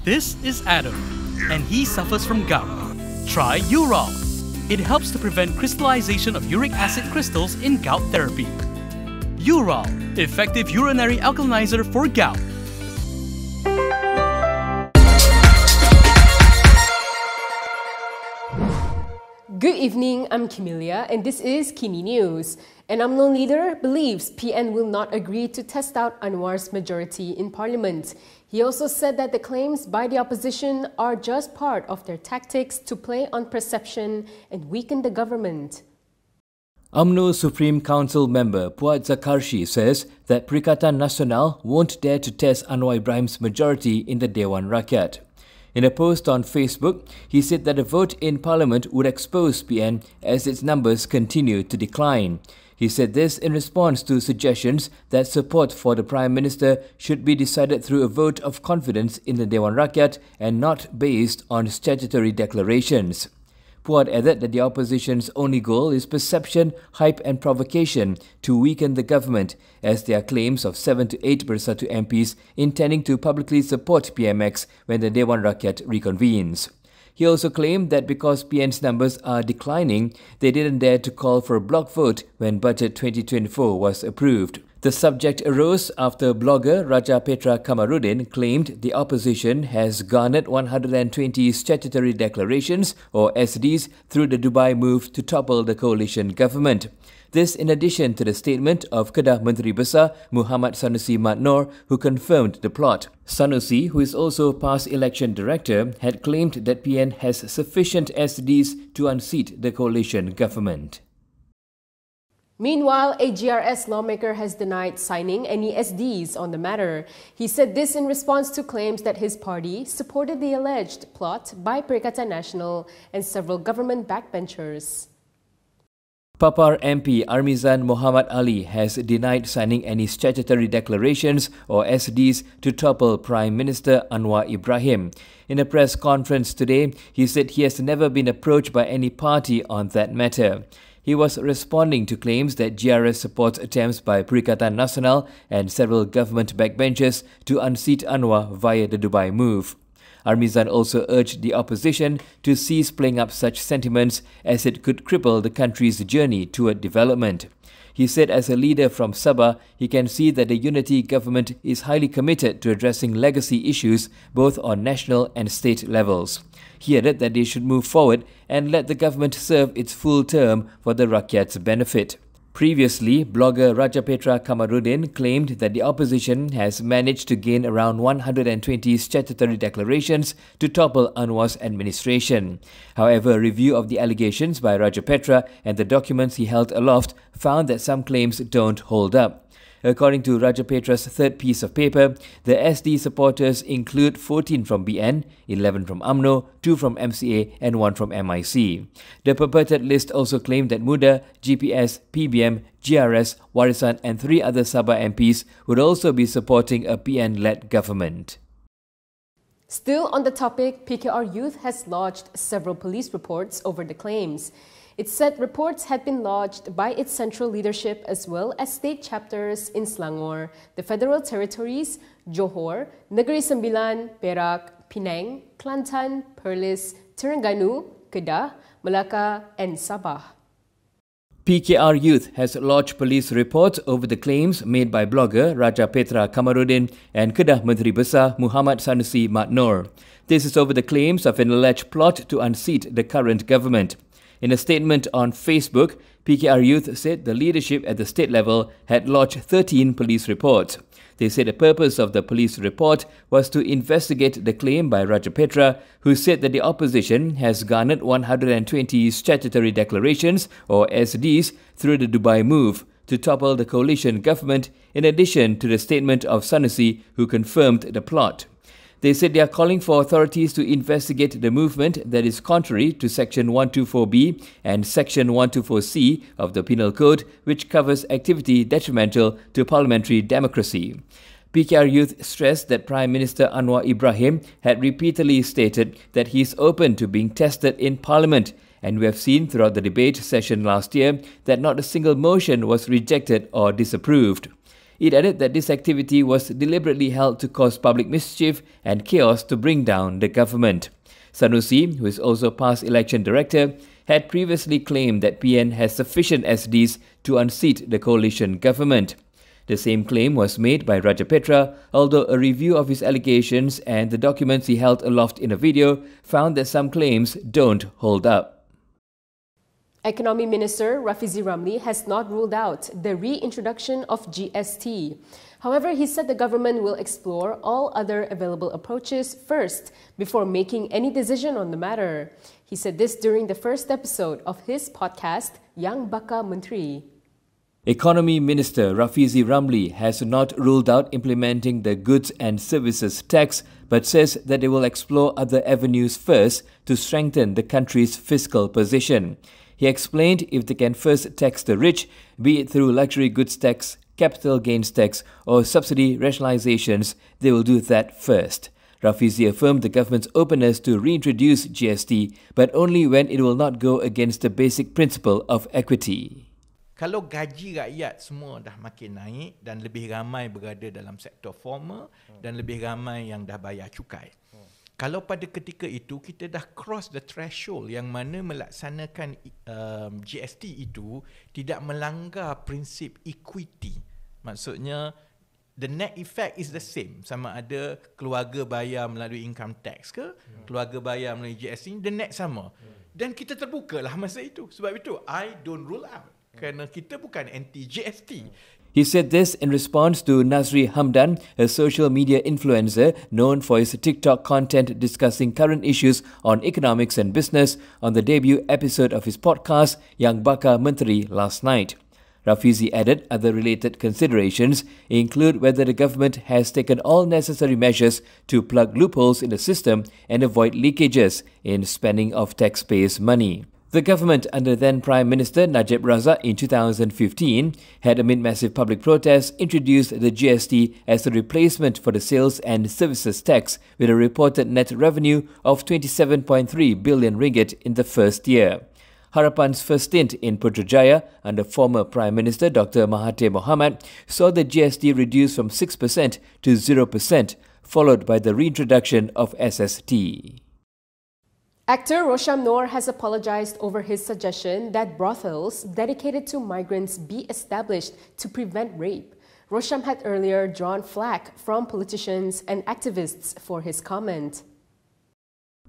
This is Adam, and he suffers from gout. Try Urol. It helps to prevent crystallization of uric acid crystals in gout therapy. Urol, effective urinary alkalinizer for gout. Good evening, I'm Camelia and this is KiniNews. An UMNO leader believes PN will not agree to test out Anwar's majority in Parliament. He also said that the claims by the opposition are just part of their tactics to play on perception and weaken the government. Umno Supreme Council member Puad Zarkashi says that Perikatan Nasional won't dare to test Anwar Ibrahim's majority in the Dewan Rakyat. In a post on Facebook, he said that a vote in Parliament would expose PN as its numbers continue to decline. He said this in response to suggestions that support for the Prime Minister should be decided through a vote of confidence in the Dewan Rakyat and not based on statutory declarations. Puad added that the opposition's only goal is perception, hype and provocation to weaken the government, as there are claims of 7 to 8 Bersatu MPs intending to publicly support PMX when the Dewan Rakyat reconvenes. He also claimed that because PN's numbers are declining, they didn't dare to call for a block vote when Budget 2024 was approved. The subject arose after blogger Rajapetra Kamarudin claimed the opposition has garnered 120 statutory declarations or SDs through the Dubai move to topple the coalition government. This in addition to the statement of Kedah Menteri Besar Muhammad Sanusi Matnor, who confirmed the plot. Sanusi, who is also past election director, had claimed that PN has sufficient SDs to unseat the coalition government. Meanwhile, a GRS lawmaker has denied signing any SDs on the matter. He said this in response to claims that his party supported the alleged plot by Perikatan Nasional and several government backbenchers. Papar MP Armizan Muhammad Ali has denied signing any statutory declarations or SDs to topple Prime Minister Anwar Ibrahim. In a press conference today, he said he has never been approached by any party on that matter. He was responding to claims that GRS supports attempts by Perikatan Nasional and several government backbenchers to unseat Anwar via the Dubai move. Armizan also urged the opposition to cease playing up such sentiments as it could cripple the country's journey toward development. He said as a leader from Sabah, he can see that the unity government is highly committed to addressing legacy issues both on national and state levels. He added that they should move forward and let the government serve its full term for the Rakyat's benefit. Previously, blogger Rajapetra Kamarudin claimed that the opposition has managed to gain around 120 statutory declarations to topple Anwar's administration. However, a review of the allegations by Rajapetra and the documents he held aloft found that some claims don't hold up. According to Rajapetra's third piece of paper, the SD supporters include 14 from BN, 11 from UMNO, 2 from MCA and 1 from MIC. The purported list also claimed that Muda, GPS, PBM, GRS, Warisan and 3 other Sabah MPs would also be supporting a PN-led government. Still on the topic, PKR Youth has lodged several police reports over the claims. It said reports had been lodged by its central leadership as well as state chapters in Selangor, the Federal Territories, Johor, Negeri Sembilan, Perak, Penang, Kelantan, Perlis, Terengganu, Kedah, Melaka and Sabah. PKR Youth has lodged police reports over the claims made by blogger Rajapetra Kamarudin and Kedah Menteri Besar Muhammad Sanusi Matnor. This is over the claims of an alleged plot to unseat the current government. In a statement on Facebook, PKR Youth said the leadership at the state level had lodged 13 police reports. They said the purpose of the police report was to investigate the claim by Rajapetra, who said that the opposition has garnered 120 statutory declarations or SDs through the Dubai move to topple the coalition government, in addition to the statement of Sanusi, who confirmed the plot. They said they are calling for authorities to investigate the movement that is contrary to Section 124B and Section 124C of the Penal Code, which covers activity detrimental to parliamentary democracy. PKR Youth stressed that Prime Minister Anwar Ibrahim had repeatedly stated that he is open to being tested in Parliament, and we have seen throughout the debate session last year that not a single motion was rejected or disapproved. It added that this activity was deliberately held to cause public mischief and chaos to bring down the government. Sanusi, who is also past election director, had previously claimed that PN has sufficient SDs to unseat the coalition government. The same claim was made by Rajapetra, although a review of his allegations and the documents he held aloft in a video found that some claims don't hold up. Economy Minister Rafizi Ramli has not ruled out the reintroduction of GST. However, he said the government will explore all other available approaches first before making any decision on the matter. He said this during the first episode of his podcast, Yang Baka Menteri. Economy Minister Rafizi Ramli has not ruled out implementing the Goods and Services Tax, but says that they will explore other avenues first to strengthen the country's fiscal position. He explained if they can first tax the rich, be it through luxury goods tax, capital gains tax or subsidy rationalizations, they will do that first. Rafizi affirmed the government's openness to reintroduce GST, but only when it will not go against the basic principle of equity. Kalau gaji rakyat semua dah makin naik dan lebih ramai berada dalam sektor formal dan lebih ramai yang dah bayar cukai. Kalau pada ketika itu kita dah cross the threshold yang mana melaksanakan GST itu tidak melanggar prinsip equity. Maksudnya the net effect is the same, sama ada keluarga bayar melalui income tax ke, keluarga bayar melalui GST, the net sama. Dan kita terbukalah masa itu. Sebab itu I don't rule out. Kerana kita bukan anti-GST. He said this in response to Nazri Hamdan, a social media influencer known for his TikTok content discussing current issues on economics and business on the debut episode of his podcast, Yang Baka Menteri, last night. Rafizi added other related considerations include whether the government has taken all necessary measures to plug loopholes in the system and avoid leakages in spending of taxpayers' money. The government under then Prime Minister Najib Razak in 2015 had, amid massive public protests, introduced the GST as a replacement for the sales and services tax with a reported net revenue of 27.3 billion ringgit in the first year. Harapan's first stint in Putrajaya under former Prime Minister Dr. Mahathir Mohamad saw the GST reduced from 6% to 0%, followed by the reintroduction of SST. Actor ROSAM NO has apologized over his suggestion that brothels dedicated to migrants be established to prevent rape. ROSAM had earlier drawn flack from politicians and activists for his comment.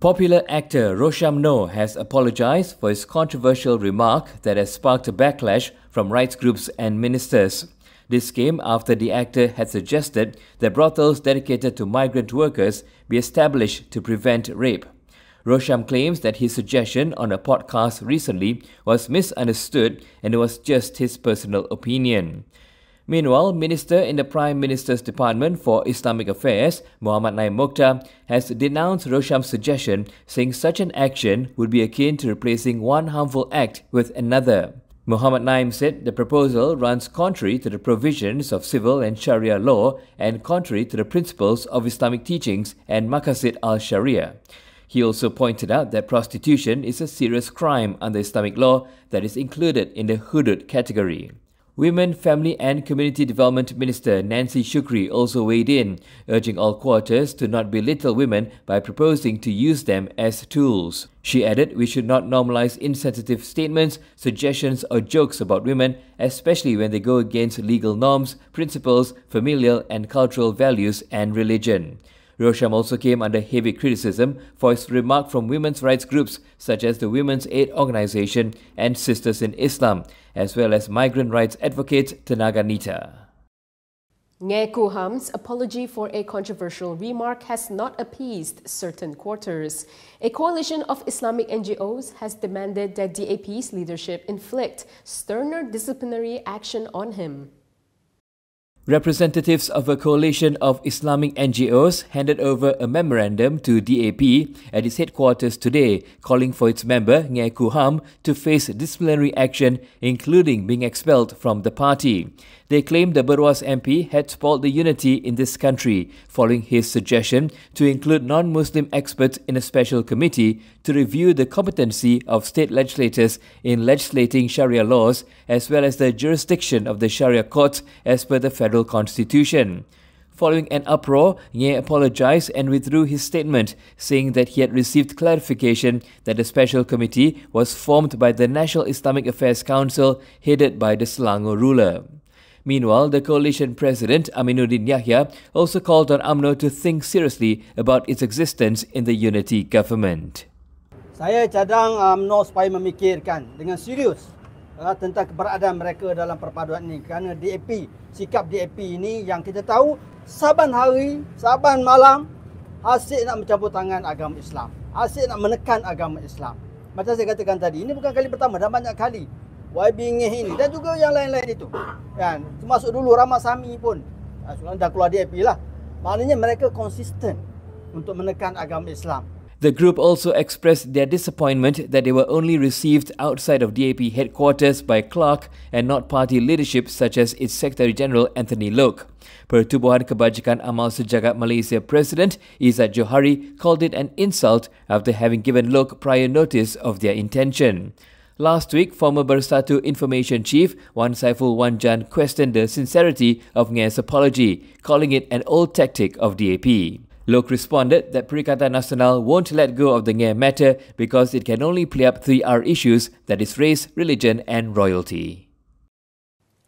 Popular actor ROSAM NO has apologized for his controversial remark that has sparked a backlash from rights groups and ministers. This came after the actor had suggested that brothels dedicated to migrant workers be established to prevent rape. ROSAM claims that his suggestion on a podcast recently was misunderstood and it was just his personal opinion. Meanwhile, Minister in the Prime Minister's Department for Islamic Affairs, Muhammad Naim Mokhtar, has denounced ROSAM's suggestion, saying such an action would be akin to replacing one harmful act with another. Muhammad Naim said the proposal runs contrary to the provisions of civil and Sharia law and contrary to the principles of Islamic teachings and Maqasid al-Sharia. He also pointed out that prostitution is a serious crime under Islamic law that is included in the hudud category. Women, Family and Community Development Minister Nancy Shukri also weighed in, urging all quarters to not belittle women by proposing to use them as tools. She added we should not normalize insensitive statements, suggestions or jokes about women, especially when they go against legal norms, principles, familial and cultural values and religion. ROSAM also came under heavy criticism for his remark from women's rights groups such as the Women's Aid Organization and Sisters in Islam, as well as migrant rights advocate Tenaga Nita. Ngakuham's apology for a controversial remark has not appeased certain quarters. A coalition of Islamic NGOs has demanded that DAP's leadership inflict sterner disciplinary action on him. Representatives of a coalition of Islamic NGOs handed over a memorandum to DAP at its headquarters today, calling for its member, Ngakuham, to face disciplinary action, including being expelled from the party. They claim the Berwas MP had spoiled the unity in this country following his suggestion to include non-Muslim experts in a special committee to review the competency of state legislators in legislating Sharia laws as well as the jurisdiction of the Sharia courts as per the federal constitution. Following an uproar, Nge apologized and withdrew his statement, saying that he had received clarification that the special committee was formed by the National Islamic Affairs Council headed by the Selangor ruler. Meanwhile, the coalition president Aminuddin Yahya also called on UMNO to think seriously about its existence in the unity government. Saya cadang UMNO supaya memikirkan dengan serius tentang keberadaan mereka dalam perpaduan ini, kerana DAP, sikap DAP ini yang kita tahu saban hari, saban malam asyik nak mencampur tangan agama Islam, asyik nak menekan agama Islam. Macam saya katakan tadi, ini bukan kali pertama, dah banyak kali YB Ngeh ini dan juga yang lain-lain itu. Kan, termasuk dulu Ramasami pun dah keluar DAP lah. Maknanya mereka konsisten untuk menekan agama Islam. The group also expressed their disappointment that they were only received outside of DAP headquarters by Clark and not party leadership such as its Secretary General Anthony Loke. Pertubuhan Kebajikan Amal Sejagat Malaysia President Izzat Johari called it an insult after having given Loke prior notice of their intention. Last week, former Bersatu Information Chief Wan Saiful Wan Jan questioned the sincerity of Nge's apology, calling it an old tactic of DAP. Loke responded that Perikatan Nasional won't let go of the Nge matter because it can only play up 3R issues, that is race, religion and royalty.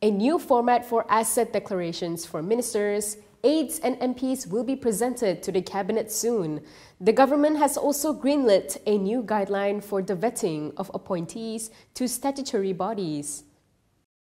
A new format for asset declarations for ministers, aides and MPs will be presented to the cabinet soon. The government has also greenlit a new guideline for the vetting of appointees to statutory bodies.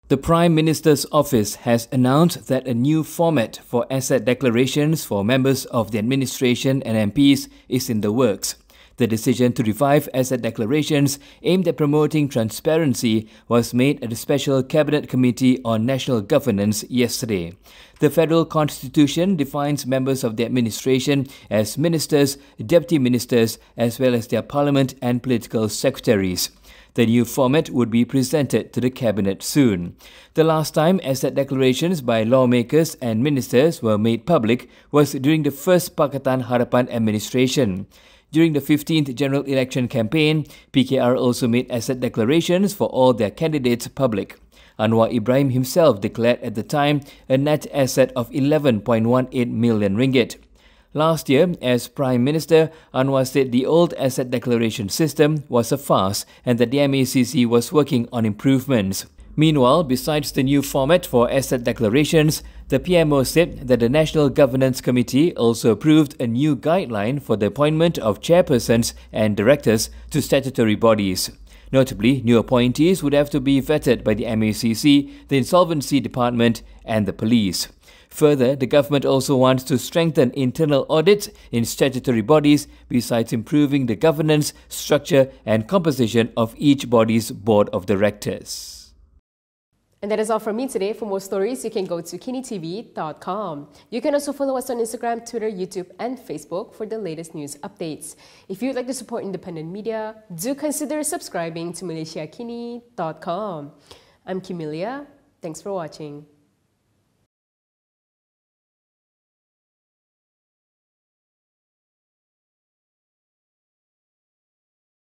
The Prime Minister's office has announced that a new format for asset declarations for members of the administration and MPs is in the works. The decision to revive asset declarations aimed at promoting transparency was made at the Special Cabinet Committee on National Governance yesterday. The Federal Constitution defines members of the administration as ministers, deputy ministers, as well as their parliament and political secretaries. The new format would be presented to the Cabinet soon. The last time asset declarations by lawmakers and ministers were made public was during the first Pakatan Harapan administration. During the 15th General Election campaign, PKR also made asset declarations for all their candidates public. Anwar Ibrahim himself declared at the time a net asset of 11.18 million ringgit. Last year, as Prime Minister, Anwar said the old asset declaration system was a farce and that the MACC was working on improvements. Meanwhile, besides the new format for asset declarations, the PMO said that the National Governance Committee also approved a new guideline for the appointment of chairpersons and directors to statutory bodies. Notably, new appointees would have to be vetted by the MACC, the Insolvency Department and the police. Further, the government also wants to strengthen internal audits in statutory bodies besides improving the governance, structure and composition of each body's board of directors. And that is all from me today. For more stories, you can go to KiniTv.com. You can also follow us on Instagram, Twitter, YouTube, and Facebook for the latest news updates. If you'd like to support independent media, do consider subscribing to MalaysiaKini.com. I'm Kimilia. Thanks for watching.